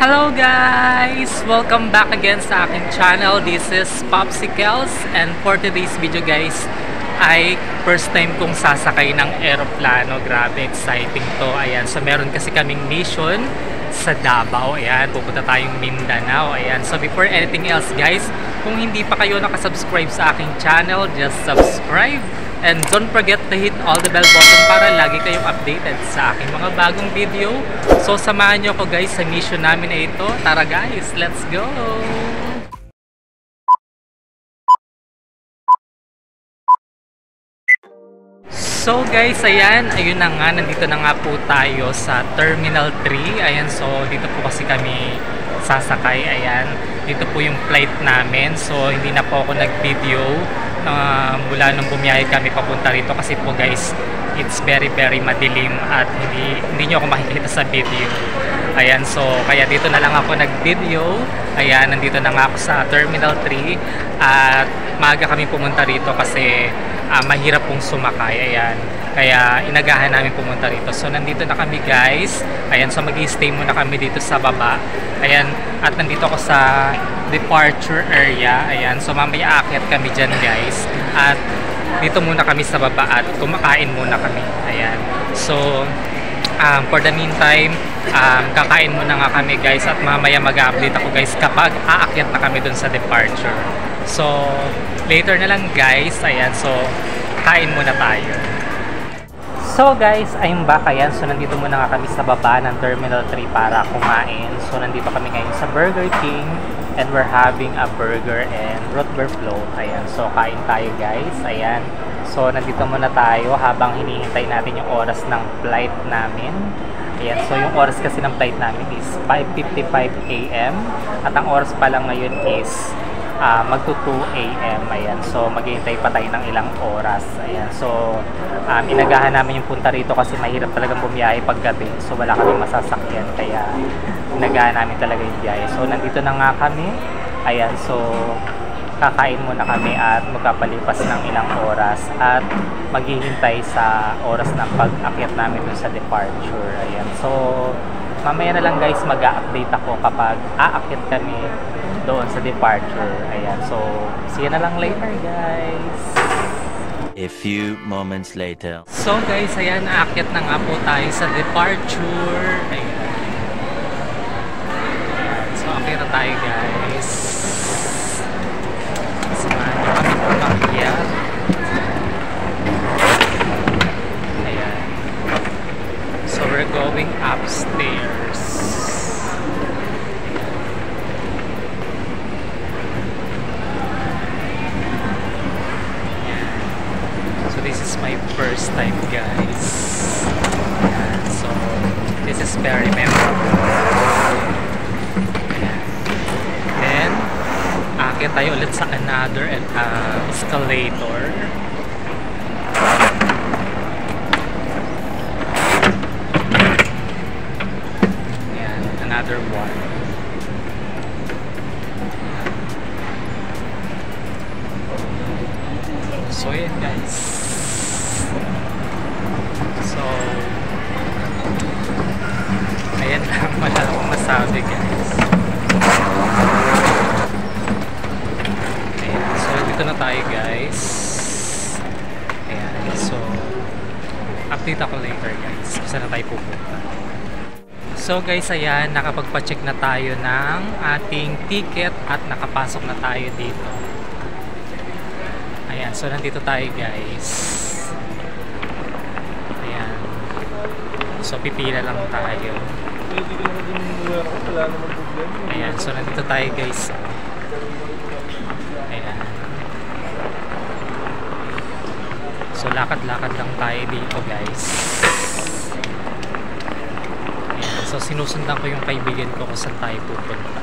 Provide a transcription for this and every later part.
Hello guys! Welcome back again sa aking channel. This is Popsicles, and for today's video guys ay first time kong sasakay ng eroplano. Grabe, exciting to. Ayan, so meron kasi kaming mission sa Davao. Ayan, pupunta tayong Mindanao. Ayan, so before anything else guys, kung hindi pa kayo nakasubscribe sa aking channel, just subscribe. And don't forget to hit all the bell button para lagi kayong updated sa aking mga bagong video. So samahan nyo ako guys sa mission namin na ito. Tara guys, let's go! So guys, ayan, ayun na nga, nandito na nga po tayo sa Terminal 3. Ayan, so dito po kasi kami sasakay. Ayan, dito po yung flight namin. So hindi na po ako nag-video mula nung bumiyahe kami papunta rito kasi po guys, it's very madilim at hindi nyo ako makikita sa video. Ayan, so kaya dito na lang ako nag-video. Ayan, nandito na nga ako sa Terminal 3 at maaga kami pumunta rito kasi mahirap pong sumakay. Ayan, kaya inagahan namin pumunta rito. So nandito na kami guys. Ayan, so mag-i-stay muna kami dito sa baba. Ayan, at nandito ako sa departure area. Ayan, so mamaya aakyat kami dyan guys. At dito muna kami sa baba at kumakain muna kami. Ayan, so for the meantime, kakain muna nga kami guys at mamaya mag-update ako guys kapag aakyat na kami dun sa departure. So later na lang guys. Ayan, so kain muna tayo. So guys, I'm back. Ayan, so nandito muna nga kami sa baba ng Terminal 3 para kumain. So nandito kami ngayon sa Burger King and we're having a burger and root beer float. Ayan, so kain tayo guys. Ayan, so nandito muna tayo habang hinihintay natin yung oras ng flight namin. Ayan, so yung oras kasi ng flight namin is 5:55 AM at ang oras pa lang ngayon is magto 2 AM. Ayan, so maghihintay pa tayo ng ilang oras. Ayan, so inagahan namin yung punta rito kasi mahirap talagang bumiyahe pag gabi. So wala kaming masasakyan kaya inagahan namin talaga yung biyahe. So nandito na nga kami. Ayan, so kakain muna kami at magpapalipas ng ilang oras at maghihintay sa oras ng pag-akyat namin dun sa departure. Ayan, so mamaya na lang guys mag-a-update ako kapag aakyat kami doon sa departure. Ayan, so see you na lang later guys. A few moments later. So guys, ayan, aakyat na nga po tayo sa departure. Ayan, so aakyat na tayo guys. Samahan nyo kami umakyat. Ayan, so we're going upstairs. This is my first time guys. Ayan, so this is very memorable. Ayan. Then aakyat tayo ulit sa another escalator. Ayan, another one. So yan guys. So ayan lang, wala akong masabi guys. Ayan, so dito na tayo guys. Ayan, so update ako later guys kung saan na tayo pupunta. So guys, ayan, nakapagpa-check na tayo ng ating ticket at nakapasok na tayo dito. Ayan, so nandito tayo guys. Ayan, so pipila lang tayo. Ayan, so nandito tayo guys. Ayan, so lakad-lakad lang tayo dito guys. Ayan, so sinusundan ko yung kaibigan ko kung saan tayo pupunta.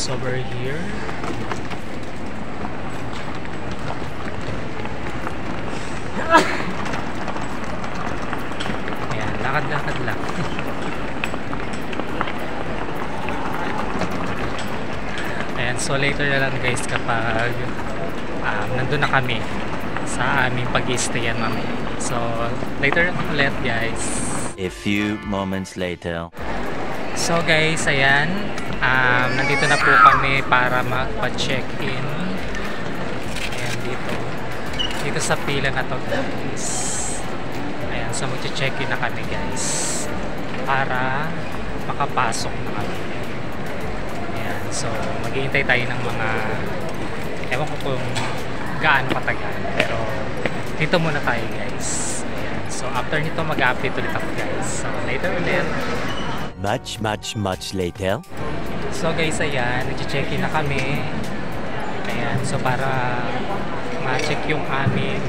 So we're here. Ayan, lakad-lakad lang. Ayan, so later na lang guys kapag nandun na kami sa aming pag-i-stayan mamaya. So later ulit guys. A few moments later. So guys, ayan, nandito na po kami para magpa-check-in. Ayan, dito sa pila na to guys. Ayan, so mag-check-in na kami guys para makapasok na kami. Ayan, so maghihintay tayo ng mga, ewan ko kung gaano katagal, pero dito muna tayo guys. Ayan, so after nito mag-update ulit ako guys. So later ulit. Much later. So guys, ayan, nag-check-in na kami. Ayan, so para ma-check yung aming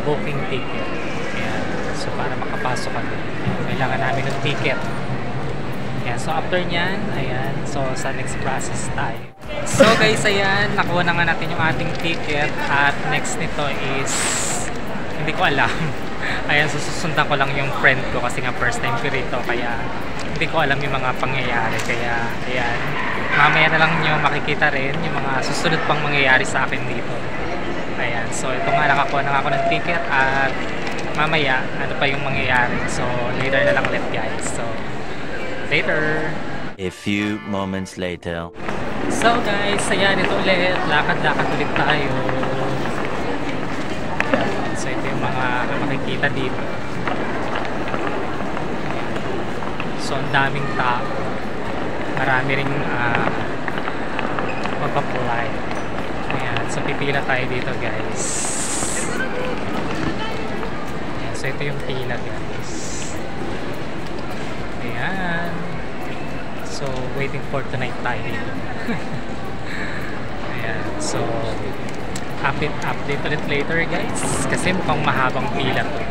booking ticket. Ayan, so para makapasok kami, kailangan namin ng ticket. Ayan, so after nyan, ayan, so sa next process tayo. So guys, ayan, nakuha na nga natin yung ating ticket at next nito is, hindi ko alam. Ayan, so susundan ko lang yung friend ko kasi nga first time ko rito, kaya hindi ko alam yung mga pangyayari. Kaya ayan, mamaya na lang nyo makikita rin yung mga susunod pang mangyayari sa akin dito. Ayan, so ito nga, nakakuha na ako ng ticket at mamaya ano pa yung mangyayari. So later na lang ulit guys. So later. A few moments later. So guys, ayan, ito ulit, lakad-lakad ulit tayo. So ito yung mga makikita dito. So ang daming tao, marami ring mag-apply. Ayan, so pipila tayo dito guys. Ayan, so ito yung pila guys. Ayan, so waiting for tonight tayo dito. Ayan, so update ulit later guys kasi mukhang mahabang pila to.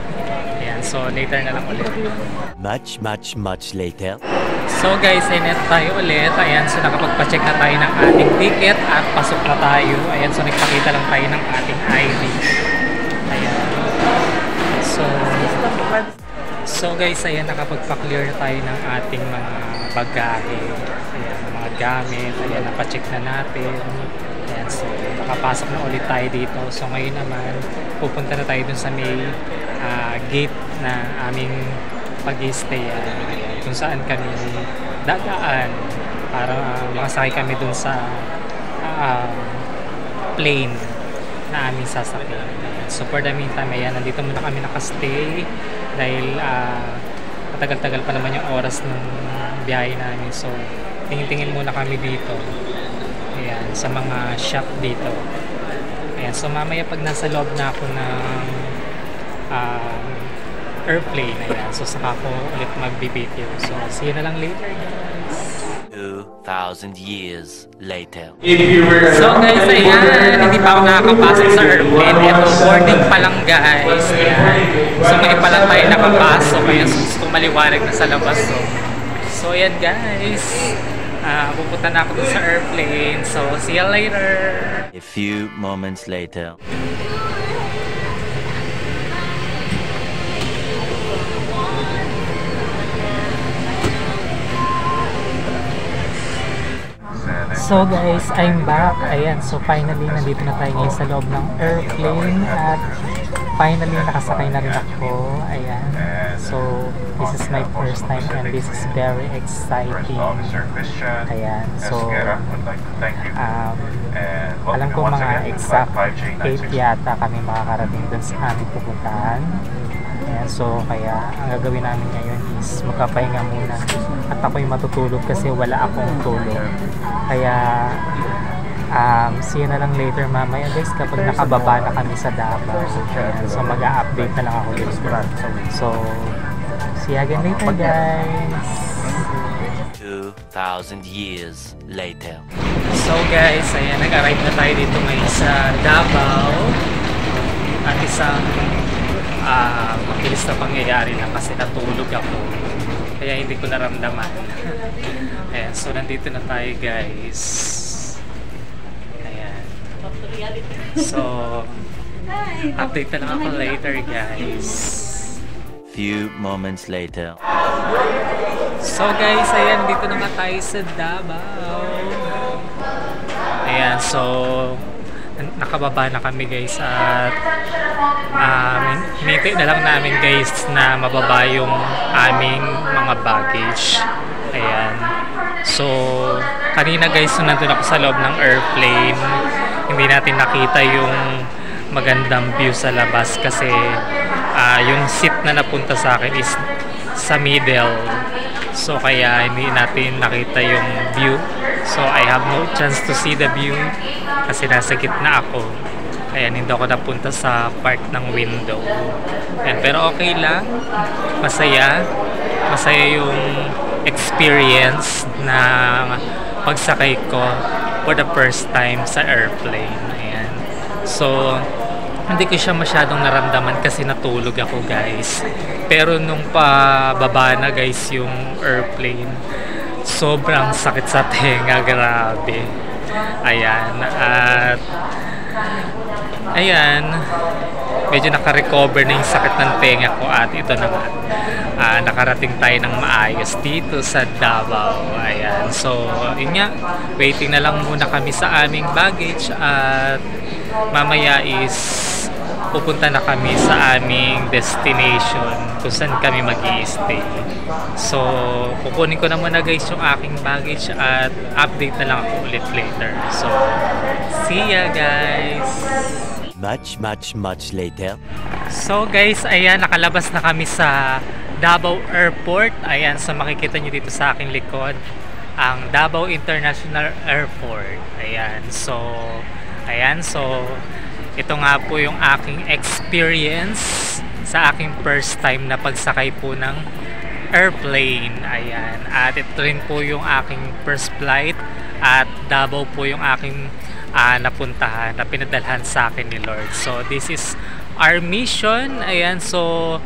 Ayan, so later na lang ulit. Much later. So guys, ayun tayo ulit. Ayan, so nakapagpa-check na tayo ng ating ticket at pasok na tayo. Ayan, so nagpakita lang tayo ng ating ID. Ayan. So guys, ayan, nakapagpa-clear na tayo ng ating mga bagahe. Ayan, mga gamit. Ayan, napacheck na natin. Ayan, so nakapasok na ulit tayo dito. So ngayon naman, pupunta na tayo dun sa may gate na aming pag-i-stay. Kung saan kami dadaan para makasakay kami dun sa plane na aming sasakyan. So for the meantime, ayan, nandito muna kami nakastay dahil matagal-tagal pa naman yung oras ng biyahe namin. So tingin-tingin muna kami dito. Ayan, sa mga shop dito. Ayan, so mamaya pag nasa loob na ako ng airplane, ayan, so saka ko ulit mag-video. So see you na lang later guys. 2,000 years later. So guys, ayan, hindi pa ako nakakapasok sa airplane. Ito, boarding pa lang guys. Ayan. So ngayon pa lang tayo nakapasok. Ayan, so gusto maliwanag na sa labas. So ayan guys, pupunta na ako dun sa airplane. So see you later. A few moments later. So guys, I'm back. Ayan, so finally nandito na tayo ngayon sa loob ng airplane at finally nakasakay na rin ako. Ayan, so this is my first time and this is very exciting. Ayan, so alam ko mga exact 8 yata kami makakarating dun sa aming pupuntahan. Ayan, so kaya ang gagawin namin ngayon is magpapahinga muna at ako'y matutulog kasi wala akong tulog. Kaya see you na lang later mamaya guys kapag nakababa na kami sa Davao. Ayan, so mag-a-update na lang ako dito. So see you again later guys. 2,000 years later. So guys, ayan, nag-arrive na tayo dito ngayon sa Davao. At isang makilis na pangyayari na kasi natulog ako. Kaya hindi ko naramdaman. Ayan, so nandito na tayo guys. Ayan. So, update na lang ako later guys. Few moments later. So guys, ayan, dito na nga tayo sa Davao. Ayan, so nakababa na kami guys at hinintay na lang namin guys na mababa yung aming mga baggage. Ayan. So, kanina guys, nandun ako sa loob ng airplane. Hindi natin nakita yung magandang view sa labas kasi yung seat na napunta sa akin is sa middle. So, kaya hindi natin nakita yung view. So, I have no chance to see the view kasi nasa gitna ako. Ayan, hindi ako napunta sa part ng window. Ayan, pero okay lang. Masaya. Masaya yung experience na pagsakay ko for the first time sa airplane. Ayan. So, hindi ko siya masyadong naramdaman kasi natulog ako guys. Pero nung pababa na guys yung airplane, sobrang sakit sa tenga, grabe. Ayan, at ayan, medyo naka-recover na yung sakit ng tenga ko at ito na nga. Nakarating tayo ng maayos dito sa Davao. Ayan, so yun nga, waiting na lang muna kami sa aming baggage at mamaya is pupunta na kami sa aming destination kung saan kami mag-i-stay. So, kukunin ko na muna guys yung aking baggage at update na lang ako ulit later. So, see ya guys! Much later. So guys, ayan, nakalabas na kami sa Davao Airport. Ayan, so makikita nyo dito sa aking likod ang Davao International Airport. Ayan, so ito nga po yung aking experience sa aking first time na pagsakay po ng airplane. Ayan, at ito rin po yung aking first flight at Davao po yung aking napuntahan, na pinadalhan sa akin ni Lord. So this is our mission. Ayan, so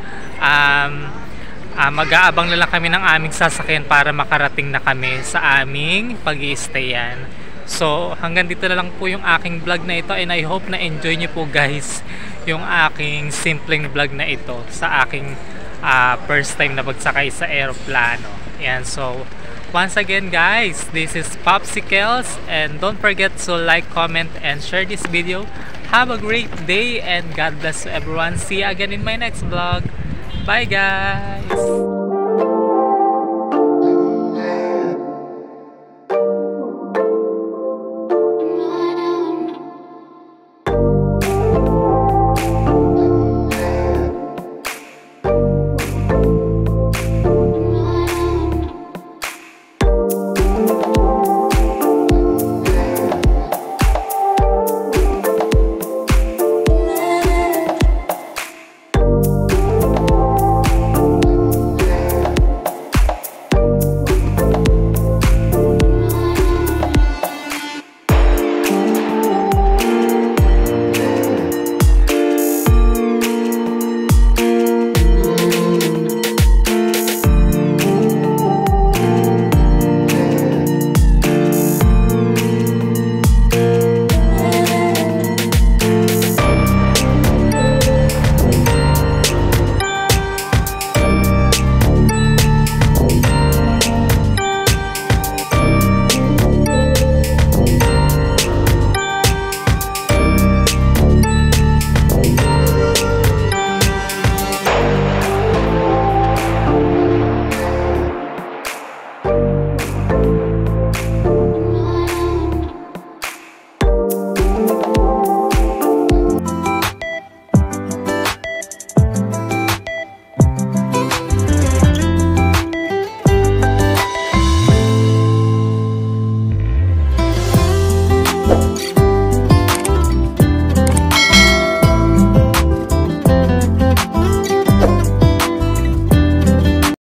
mag-aabang na lang kami ng aming sasakyan para makarating na kami sa aming pag-i-stayan. So hanggang dito na lang po yung aking vlog na ito, and I hope na enjoy nyo po guys yung aking simpleng vlog na ito sa aking first time na pagsakay sa aeroplano. Ayan, so once again guys, this is Popsicles, and don't forget to like, comment, and share this video. Have a great day and God bless everyone. See you again in my next vlog. Bye guys!